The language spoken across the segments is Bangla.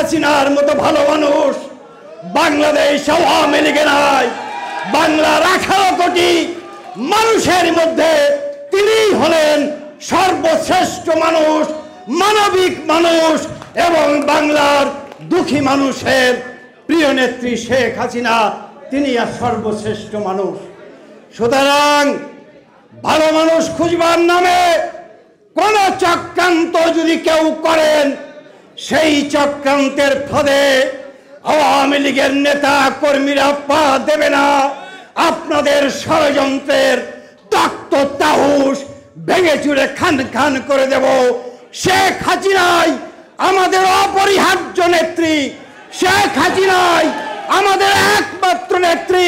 হাসিনার মতো ভালো মানুষ বাংলাদেশ আওয়ামী লীগে নাই। বাংলার 18 কোটি মানুষের মধ্যে তিনি হলেন সর্বশ্রেষ্ঠ মানুষ, মানবিক মানুষ এবং বাংলার দুঃখী মানুষের প্রিয় নেত্রী শেখ হাসিনা, তিনি আর সর্বশ্রেষ্ঠ মানুষ। সুতরাং ভালো মানুষ খুঁজবার নামে কোন চক্রান্ত যদি কেউ করেন, সেই চক্রান্তের ফাঁদে আওয়ামী লীগের নেতা কর্মীরা পা দেবে না। আপনাদের ষড়যন্ত্রের তক্ত তাহুস ভেঙে চুরে খান খান করে দেব। শেখ হাসিনাই আমাদের অপরিহার্য নেত্রী, শেখ হাসিনাই আমাদের একমাত্র নেত্রী,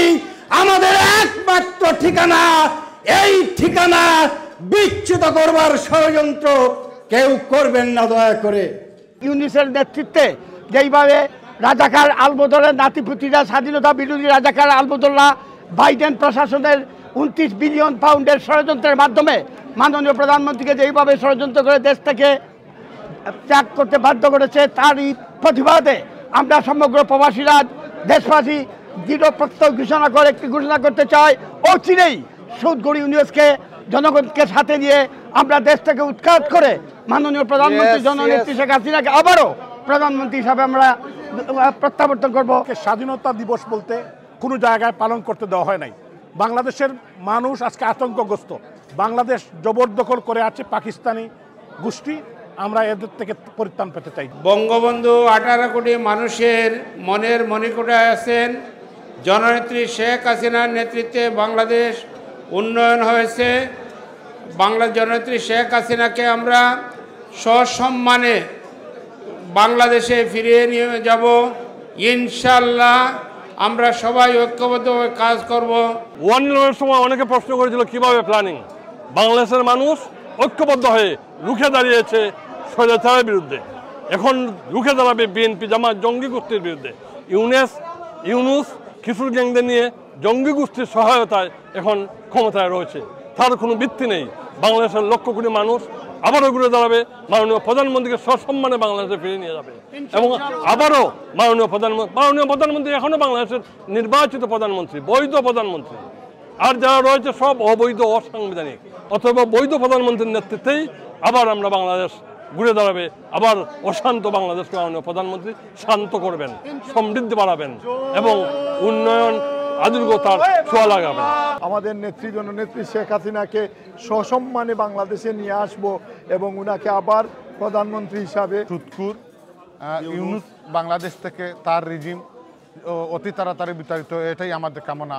আমাদের একমাত্র ঠিকানা। এই ঠিকানা বিচ্যুত করবার ষড়যন্ত্র কেউ করবেন না দয়া করে। ইউনিসের নেতৃত্বে যেইভাবে রাজাকার আলবদরের নাতিপুতিরা, স্বাধীনতা বিরোধী রাজাকার আলবদররা বাইডেন প্রশাসনের 29 বিলিয়ন পাউন্ডের ষড়যন্ত্রের মাধ্যমে মাননীয় প্রধানমন্ত্রীকে যেইভাবে ষড়যন্ত্র করে দেশ থেকে ত্যাগ করতে বাধ্য করেছে, তারই প্রতিবাদে আমরা সমগ্র প্রবাসীরা দেশবাসী দৃঢ় প্রত্যয় ঘোষণা করতে চাই। অচিরেই সুদগড়ি ইউনিয়নকে জনগণকে সাথে নিয়ে আমরা দেশ থেকে উৎখাত করে মাননীয় প্রধানমন্ত্রী জননেত্রী শেখ হাসিনাকে আবারও প্রধানমন্ত্রী হিসাবে আমরা প্রত্যাবর্তন করব। স্বাধীনতা দিবস বলতে কোনো জায়গায় পালন করতে দেওয়া হয় নাই। বাংলাদেশের মানুষ আজকে আতঙ্কগ্রস্ত। বাংলাদেশ জবরদখল করে আছে পাকিস্তানি গোষ্ঠী। আমরা এদের থেকে পরিত্রাণ পেতে চাই। বঙ্গবন্ধু 18 কোটি মানুষের মনের মণিকোঠায় আছেন। জননেত্রী শেখ হাসিনার নেতৃত্বে বাংলাদেশ উন্নয়ন হয়েছে। জননেত্রী শেখ হাসিনাকে আমরা সসম্মানে বাংলাদেশে ফিরিয়ে নিয়ে যাব ইনশাল্লাহ। আমরা সবাই ঐক্যবদ্ধভাবে কাজ করব। ওয়ান সময় অনেকে প্রশ্ন করেছিল কিভাবে প্ল্যানিং। বাংলাদেশের মানুষ ঐক্যবদ্ধ হয়ে রুখে দাঁড়িয়েছে স্বৈরাচারের বিরুদ্ধে। এখন রুখে দাঁড়াবে বিএনপি জামাত জঙ্গি গোষ্ঠীর বিরুদ্ধে। ইউনুস কিশোর গ্যাংদের নিয়ে জঙ্গি গোষ্ঠীর সহায়তায় এখন ক্ষমতায় রয়েছে। তার কোনো ভিত্তি নেই। বাংলাদেশের লক্ষ কোটি মানুষ আবারও ঘুরে দাঁড়াবে, মাননীয় প্রধানমন্ত্রীকে সসম্মানে বাংলাদেশে ফিরিয়ে নিয়ে যাবে এবং আবারও মাননীয় প্রধানমন্ত্রী এখনও বাংলাদেশের নির্বাচিত প্রধানমন্ত্রী, বৈধ প্রধানমন্ত্রী। আর যারা রয়েছে সব অবৈধ, অসাংবিধানিক। অথবা বৈধ প্রধানমন্ত্রীর নেতৃত্বেই আবার আমরা বাংলাদেশ ঘুরে দাঁড়াবে। আবার অশান্ত বাংলাদেশকে মাননীয় প্রধানমন্ত্রী শান্ত করবেন, সমৃদ্ধি বাড়াবেন এবং উন্নয়ন আধুনিকতার ছোঁয়া লাগাবেন। আমাদের জননেত্রী শেখ হাসিনাকে সসম্মানে বাংলাদেশে নিয়ে আসব এবং উনাকে আবার প্রধানমন্ত্রী হিসাবে সুৎখুর ইউনুস বাংলাদেশ থেকে তার রিজিম অতি তাড়াতাড়ি বিতাড়িত, এটাই আমাদের কামনা।